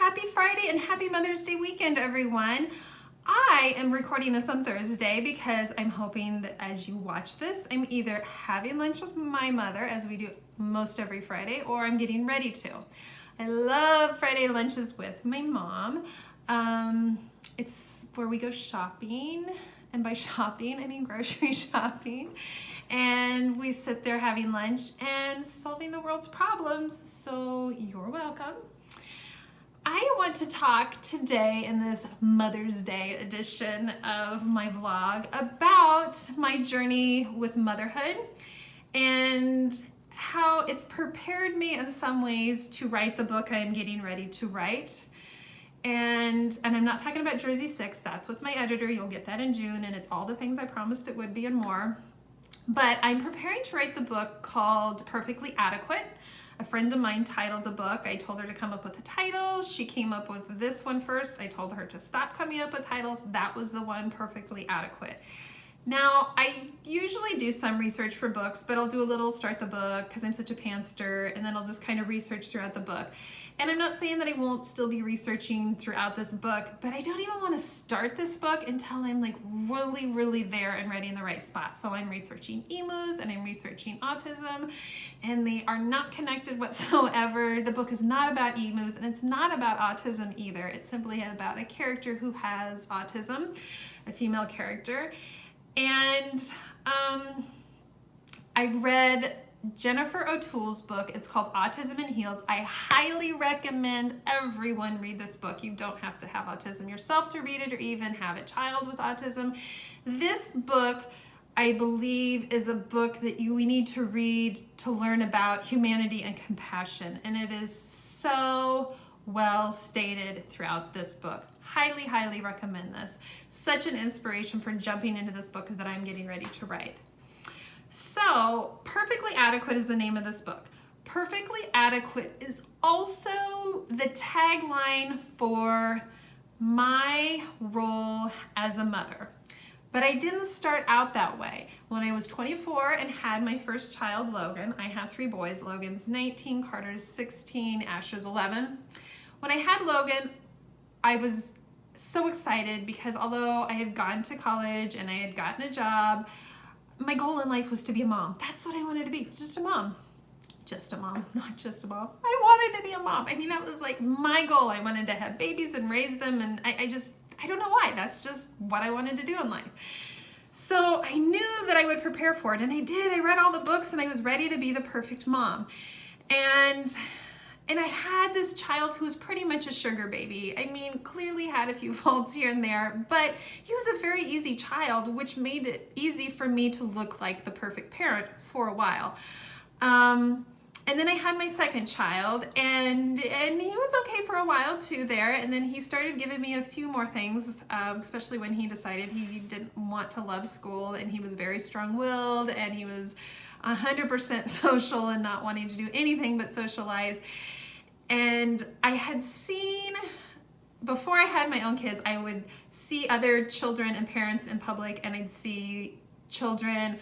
Happy Friday and happy Mother's Day weekend, everyone. I am recording this on Thursday because I'm hoping that as you watch this, I'm either having lunch with my mother, as we do most every Friday, or I'm getting ready to. I love Friday lunches with my mom. It's where we go shopping, and by shopping, I mean grocery shopping. And we sit there having lunch and solving the world's problems, so you're welcome. I want to talk today in this Mother's Day edition of my vlog about my journey with motherhood and how it's prepared me in some ways to write the book I am getting ready to write. And I'm not talking about Jersey 6, that's with my editor, you'll get that in June, and it's all the things I promised it would be and more. But I'm preparing to write the book called Perfectly Adequate. A friend of mine titled the book. I told her to come up with a title. She came up with this one first. I told her to stop coming up with titles. That was the one, Perfectly Adequate. Now, I usually do some research for books, but I'll do a little start the book because I'm such a pantser, and then I'll just kind of research throughout the book. And I'm not saying that I won't still be researching throughout this book, but I don't even want to start this book until I'm like really there and ready in the right spot. So I'm researching emus and I'm researching autism, and they are not connected whatsoever. The book is not about emus and it's not about autism either. It's simply about a character who has autism, a female character. And I read Jennifer O'Toole's book. It's called Autism in Heels. I highly recommend everyone read this book. You don't have to have autism yourself to read it or even have a child with autism. This book, I believe, is a book that we need to read to learn about humanity and compassion. And it is so well stated throughout this book. Highly recommend this. Such an inspiration for jumping into this book that I'm getting ready to write. So, Perfectly Adequate is the name of this book. Perfectly Adequate is also the tagline for my role as a mother. But I didn't start out that way. When I was 24 and had my first child, Logan, I have 3 boys. Logan's 19, Carter's 16, Asher's 11. When I had Logan, I was so excited because although I had gone to college and I had gotten a job, my goal in life was to be a mom. That's what I wanted to be. It was just a mom. Just a mom, not just a mom. I wanted to be a mom. I mean, that was like my goal. I wanted to have babies and raise them, and I don't know why. That's just what I wanted to do in life. So I knew that I would prepare for it, and I did. I read all the books, and I was ready to be the perfect mom. And I had this child who was pretty much a sugar baby. I mean, clearly had a few faults here and there, but he was a very easy child, which made it easy for me to look like the perfect parent for a while. And then I had my second child, and he was okay for a while too there, and then he started giving me a few more things, especially when he decided he didn't want to love school, and he was very strong-willed, and he was 100% social and not wanting to do anything but socialize. And I had seen, before I had my own kids, I would see other children and parents in public, and I'd see children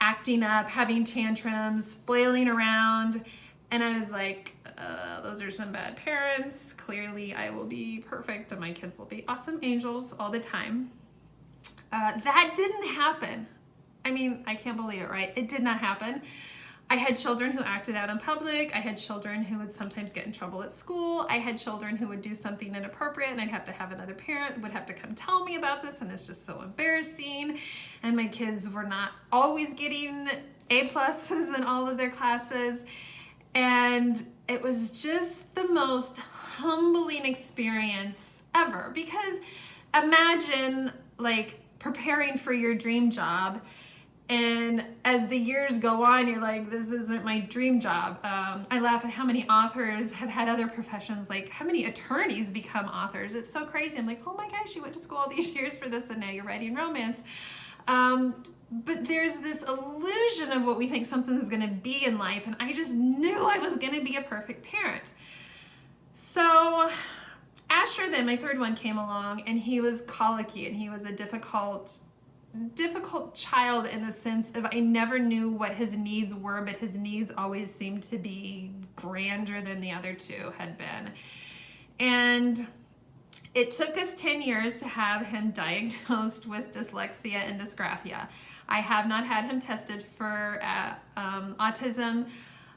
acting up, having tantrums, flailing around, and I was like, those are some bad parents. Clearly I will be perfect and my kids will be awesome angels all the time. That didn't happen. I mean, I can't believe it, right? It did not happen. I had children who acted out in public. I had children who would sometimes get in trouble at school. I had children who would do something inappropriate, and I'd have to have another parent would have to come tell me about this, and it's just so embarrassing. And my kids were not always getting A+ in all of their classes. And it was just the most humbling experience ever, because imagine like preparing for your dream job, and as the years go on, you're like, this isn't my dream job. I laugh at how many authors have had other professions, like how many attorneys become authors. It's so crazy. I'm like, oh my gosh, you went to school all these years for this and now you're writing romance. But there's this illusion of what we think something is gonna be in life, and I just knew I was gonna be a perfect parent. So Asher, then my third one, came along, and he was colicky, and he was a difficult child in the sense of I never knew what his needs were, but his needs always seemed to be grander than the other two had been. And it took us 10 years to have him diagnosed with dyslexia and dysgraphia. I have not had him tested for autism.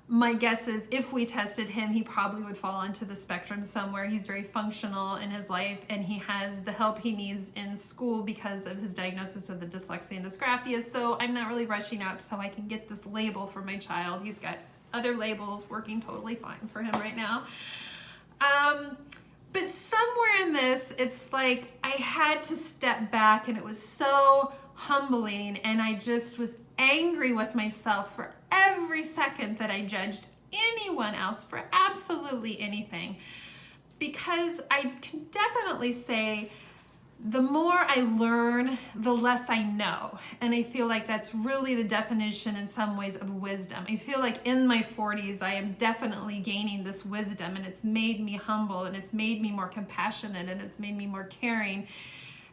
My guess is if we tested him, he probably would fall into the spectrum somewhere. He's very functional in his life, and he has the help he needs in school because of his diagnosis of the dyslexia and dysgraphia. So I'm not really rushing out so I can get this label for my child. He's got other labels working totally fine for him right now. But somewhere in this, it's like I had to step back, and it was so humbling, and I just was angry with myself for every second that I judged anyone else for absolutely anything. Because I can definitely say the more I learn, the less I know. And I feel like that's really the definition in some ways of wisdom. I feel like in my 40s, I am definitely gaining this wisdom, and it's made me humble, and it's made me more compassionate, and it's made me more caring.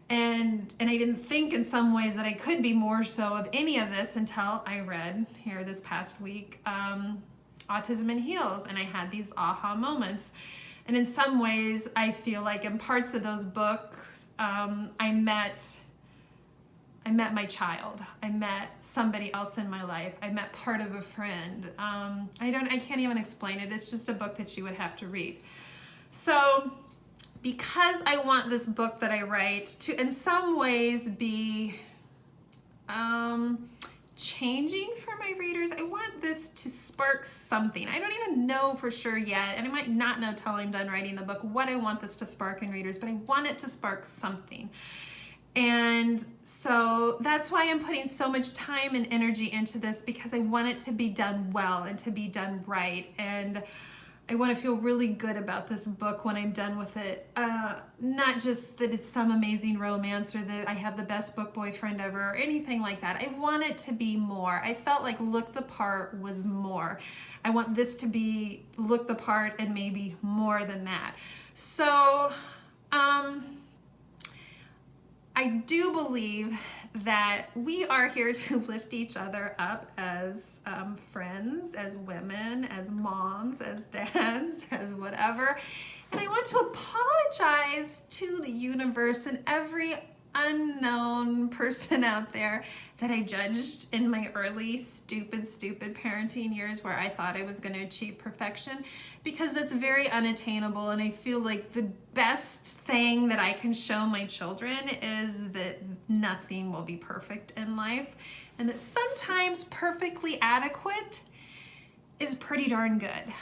And I didn't think in some ways that I could be more so of any of this until I read here this past week, Autism in Heels, and I had these aha moments. And in some ways, I feel like in parts of those books, I met my child. I met somebody else in my life. I met part of a friend. I can't even explain it. It's just a book that you would have to read. So because I want this book that I write to in some ways be changing for my readers, I want this to spark something. I don't even know for sure yet, and I might not know till I'm done writing the book what I want this to spark in readers, but I want it to spark something. And so that's why I'm putting so much time and energy into this, because I want it to be done well and to be done right. And I want to feel really good about this book when I'm done with it. Not just that it's some amazing romance or that I have the best book boyfriend ever or anything like that. I want it to be more. I felt like Look the Part was more. I want this to be Look the Part and maybe more than that. So I do believe that we are here to lift each other up as friends, as women, as moms, as dads, as whatever. And I want to apologize to the universe and every unknown person out there that I judged in my early stupid parenting years where I thought I was going to achieve perfection, because it's very unattainable. And I feel like the best thing that I can show my children is that nothing will be perfect in life, and that sometimes perfectly adequate is pretty darn good.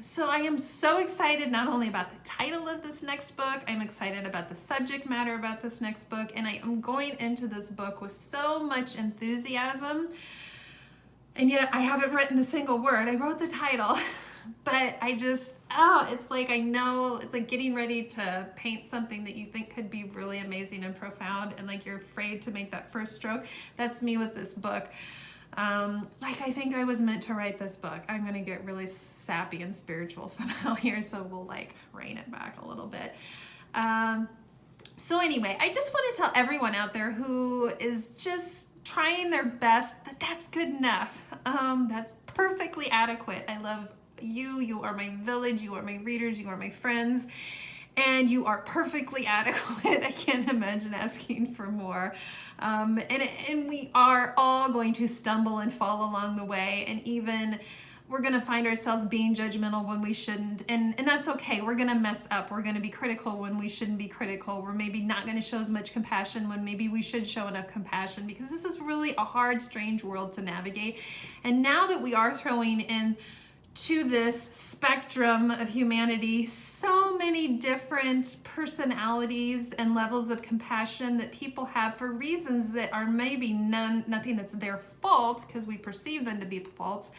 So I am so excited not only about the title of this next book, I'm excited about the subject matter about this next book, and I am going into this book with so much enthusiasm, and yet I haven't written a single word. I wrote the title, but I just, it's like I know, it's like getting ready to paint something that you think could be really amazing and profound, and like you're afraid to make that first stroke. That's me with this book. Like I think I was meant to write this book. I'm gonna get really sappy and spiritual somehow here, so we'll like rein it back a little bit. So anyway, I just want to tell everyone out there who is just trying their best that that's good enough. That's perfectly adequate. I love you. You are my village. You are my readers. You are my friends. And you are perfectly adequate. I can't imagine asking for more. And we are all going to stumble and fall along the way. And even we're going to find ourselves being judgmental when we shouldn't. And that's okay. We're going to mess up. We're going to be critical when we shouldn't be critical. We're maybe not going to show as much compassion when maybe we should show enough compassion, because this is really a hard, strange world to navigate. And now that we are throwing in to this spectrum of humanity so many different personalities and levels of compassion that people have for reasons that are maybe nothing that's their fault, because we perceive them to be faults,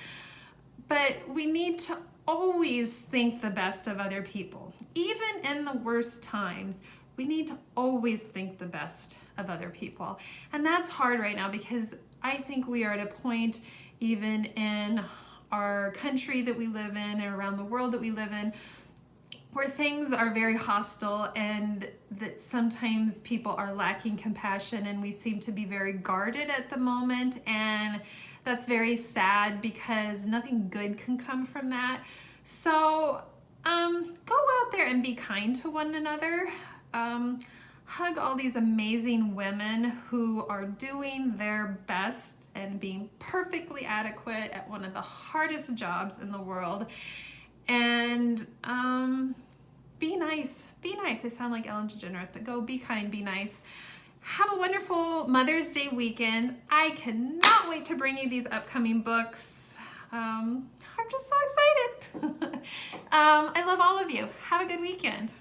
but we need to always think the best of other people. Even in the worst times, we need to always think the best of other people. And that's hard right now, because I think we are at a point, even in our country that we live in and around the world that we live in, where things are very hostile, and that sometimes people are lacking compassion, and we seem to be very guarded at the moment. And that's very sad, because nothing good can come from that. So go out there there and be kind to one another. Hug all these amazing women who are doing their best and being perfectly adequate at one of the hardest jobs in the world. And be nice. Be nice. I sound like Ellen DeGeneres, but go be kind, be nice. Have a wonderful Mother's Day weekend. I cannot wait to bring you these upcoming books. I'm just so excited. I love all of you. Have a good weekend.